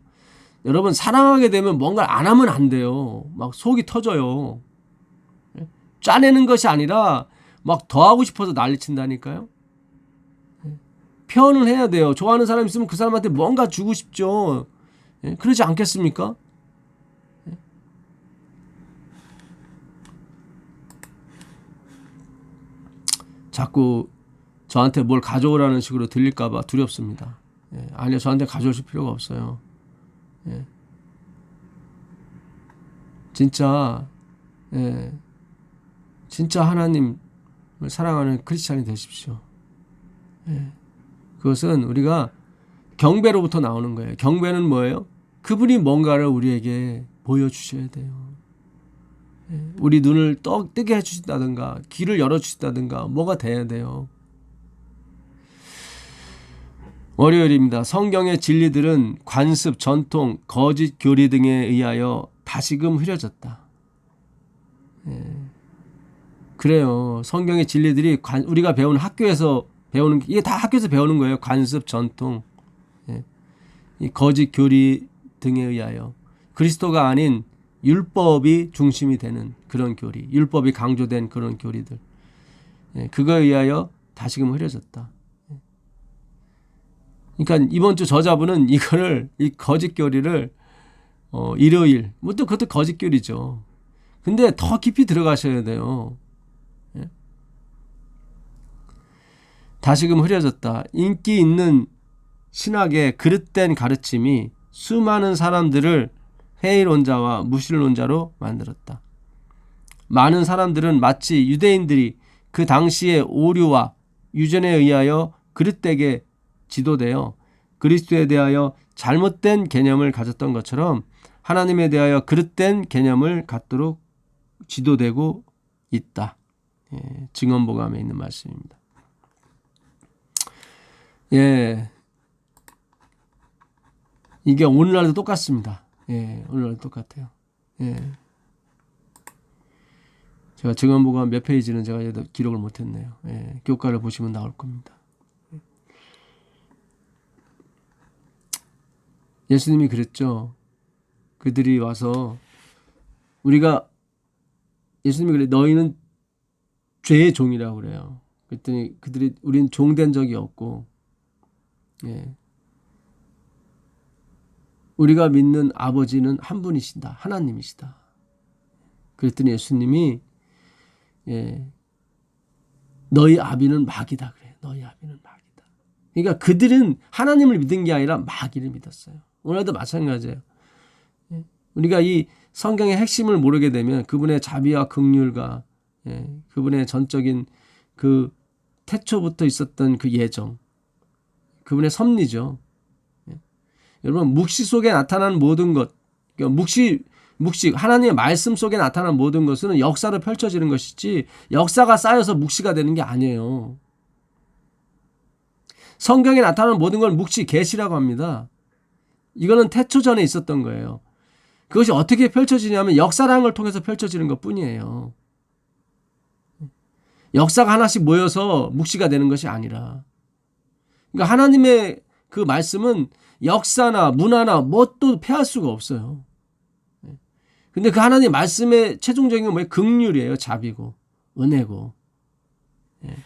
여러분 사랑하게 되면 뭔가를 안 하면 안 돼요. 막 속이 터져요. 짜내는 것이 아니라 막 더 하고 싶어서 난리친다니까요. 표현을 해야 돼요. 좋아하는 사람 있으면 그 사람한테 뭔가 주고 싶죠. 그러지 않겠습니까? 자꾸 저한테 뭘 가져오라는 식으로 들릴까 봐 두렵습니다. 아니요. 저한테 가져오실 필요가 없어요. 진짜 하나님을 사랑하는 크리스찬이 되십시오. 그것은 우리가 경배로부터 나오는 거예요. 경배는 뭐예요? 그분이 뭔가를 우리에게 보여주셔야 돼요. 우리 눈을 뜨게 해주신다든가 귀를 열어주신다든가 뭐가 돼야 돼요. 월요일입니다. 성경의 진리들은 관습, 전통, 거짓 교리 등에 의하여 다시금 흐려졌다. 그래요. 성경의 진리들이 우리가 배우는 학교에서 배우는 이게 다 학교에서 배우는 거예요. 관습, 전통, 이 거짓 교리 등에 의하여 그리스도가 아닌 율법이 중심이 되는 그런 교리, 율법이 강조된 그런 교리들, 그거에 의하여 다시금 흐려졌다. 그러니까 이번 주 저자분은 이거를 이 거짓교리를 일요일 뭐 또 그것도 거짓교리죠. 근데 더 깊이 들어가셔야 돼요. 예? 다시금 흐려졌다. 인기 있는 신학의 그릇된 가르침이 수많은 사람들을 회의론자와 무신론자로 만들었다. 많은 사람들은 마치 유대인들이 그 당시의 오류와 유전에 의하여 그릇되게 지도되어 그리스도에 대하여 잘못된 개념을 가졌던 것처럼 하나님에 대하여 그릇된 개념을 갖도록 지도되고 있다. 예, 증언보감에 있는 말씀입니다. 예, 이게 오늘날도 똑같습니다. 예, 오늘날도 똑같아요. 예. 제가 증언보감 몇 페이지는 제가 기록을 못했네요. 예, 교과를 보시면 나올 겁니다. 예수님이 그랬죠. 그들이 와서 우리가 예수님이 그래 너희는 죄의 종이라고 그래요. 그랬더니 그들이 우린 종된 적이 없고 예. 우리가 믿는 아버지는 한 분이시다. 하나님이시다. 그랬더니 예수님이 예, 너희 아비는 마귀다 그래요. 너희 아비는 마귀다. 그러니까 그들은 하나님을 믿은 게 아니라 마귀를 믿었어요. 오늘도 마찬가지예요. 예, 우리가 이 성경의 핵심을 모르게 되면 그분의 자비와 긍휼과 예, 그분의 전적인 그 태초부터 있었던 그 예정, 그분의 섭리죠. 예. 여러분 묵시 속에 나타난 모든 것, 그러니까 묵시 하나님의 말씀 속에 나타난 모든 것은 역사로 펼쳐지는 것이지 역사가 쌓여서 묵시가 되는 게 아니에요. 성경에 나타나는 모든 걸 묵시 계시라고 합니다. 이거는 태초 전에 있었던 거예요. 그것이 어떻게 펼쳐지냐면 역사라는 걸 통해서 펼쳐지는 것뿐이에요. 역사가 하나씩 모여서 묵시가 되는 것이 아니라 그러니까 하나님의 그 말씀은 역사나 문화나 뭣도 패할 수가 없어요. 근데 그 하나님 말씀의 최종적인 건 뭐예요? 긍휼이에요. 자비고 은혜고. 예.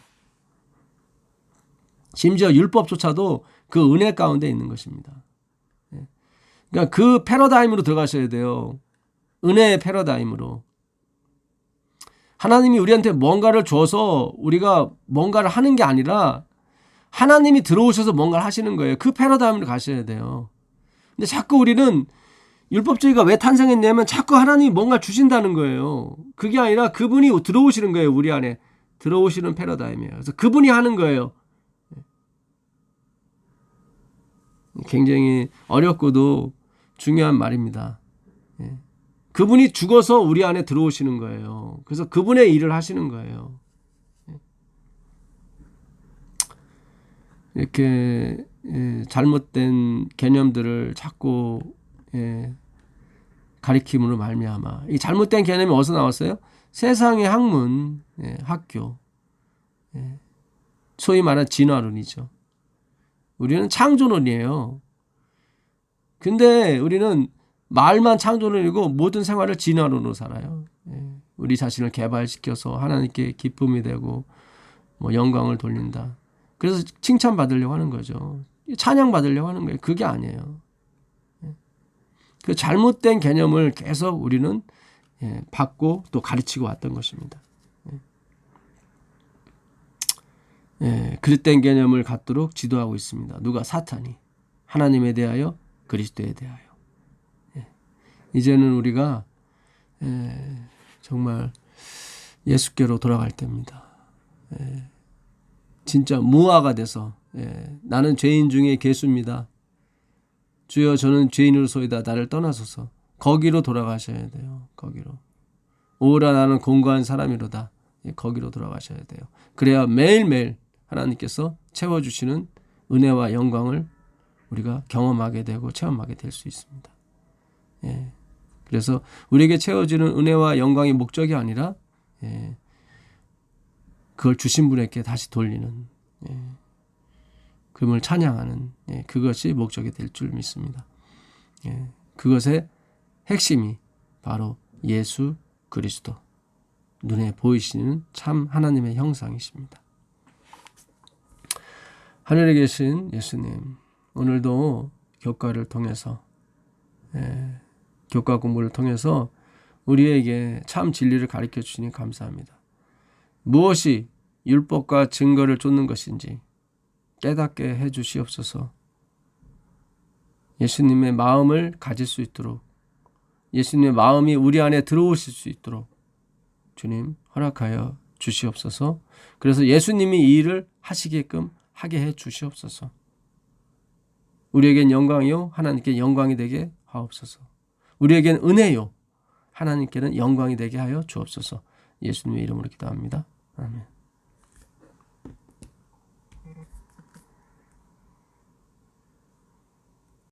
심지어 율법조차도 그 은혜 가운데 있는 것입니다. 예. 그러니까 그 패러다임으로 들어가셔야 돼요. 은혜의 패러다임으로. 하나님이 우리한테 뭔가를 줘서 우리가 뭔가를 하는 게 아니라 하나님이 들어오셔서 뭔가를 하시는 거예요. 그 패러다임으로 가셔야 돼요. 근데 자꾸 우리는 율법주의가 왜 탄생했냐면 자꾸 하나님이 뭔가 주신다는 거예요. 그게 아니라 그분이 들어오시는 거예요. 우리 안에 들어오시는 패러다임이에요. 그래서 그분이 하는 거예요. 굉장히 어렵고도 중요한 말입니다. 그분이 죽어서 우리 안에 들어오시는 거예요. 그래서 그분의 일을 하시는 거예요. 이렇게 잘못된 개념들을 자꾸 가리킴으로 말미암아. 이 잘못된 개념이 어디서 나왔어요? 세상의 학문, 학교, 소위 말하는 진화론이죠. 우리는 창조론이에요. 근데 우리는 말만 창조론이고 모든 생활을 진화론으로 살아요. 우리 자신을 개발시켜서 하나님께 기쁨이 되고 뭐 영광을 돌린다. 그래서 칭찬받으려고 하는 거죠. 찬양받으려고 하는 거예요. 그게 아니에요. 그 잘못된 개념을 계속 우리는 받고 또 가르치고 왔던 것입니다. 그릇된 개념을 갖도록 지도하고 있습니다. 누가? 사탄이. 하나님에 대하여 그리스도에 대하여. 이제는 우리가 정말 예수께로 돌아갈 때입니다. 진짜 무화가 돼서 나는 죄인 중에 괴수입니다. 주여 저는 죄인으로소이다. 나를 떠나소서. 거기로 돌아가셔야 돼요. 거기로. 오라 나는 공고한 사람이로다. 거기로 돌아가셔야 돼요. 그래야 매일매일 하나님께서 채워주시는 은혜와 영광을 우리가 경험하게 되고 체험하게 될 수 있습니다. 그래서 우리에게 채워지는 은혜와 영광이 목적이 아니라 그걸 주신 분에게 다시 돌리는 그분을 찬양하는 그것이 목적이 될 줄 믿습니다. 그것의 핵심이 바로 예수 그리스도, 눈에 보이시는 참 하나님의 형상이십니다. 하늘에 계신 예수님, 오늘도 교과를 통해서 교과 공부를 통해서 우리에게 참 진리를 가르쳐 주시니 감사합니다. 무엇이 율법과 증거를 쫓는 것인지 깨닫게 해 주시옵소서. 예수님의 마음을 가질 수 있도록, 예수님의 마음이 우리 안에 들어오실 수 있도록 주님 허락하여 주시옵소서. 그래서 예수님이 이 일을 하시게끔 하게 해 주시옵소서. 우리에겐 영광이요 하나님께 영광이 되게 하옵소서. 우리에겐 은혜요 하나님께는 영광이 되게 하여 주옵소서. 예수님의 이름으로 기도합니다. 아멘.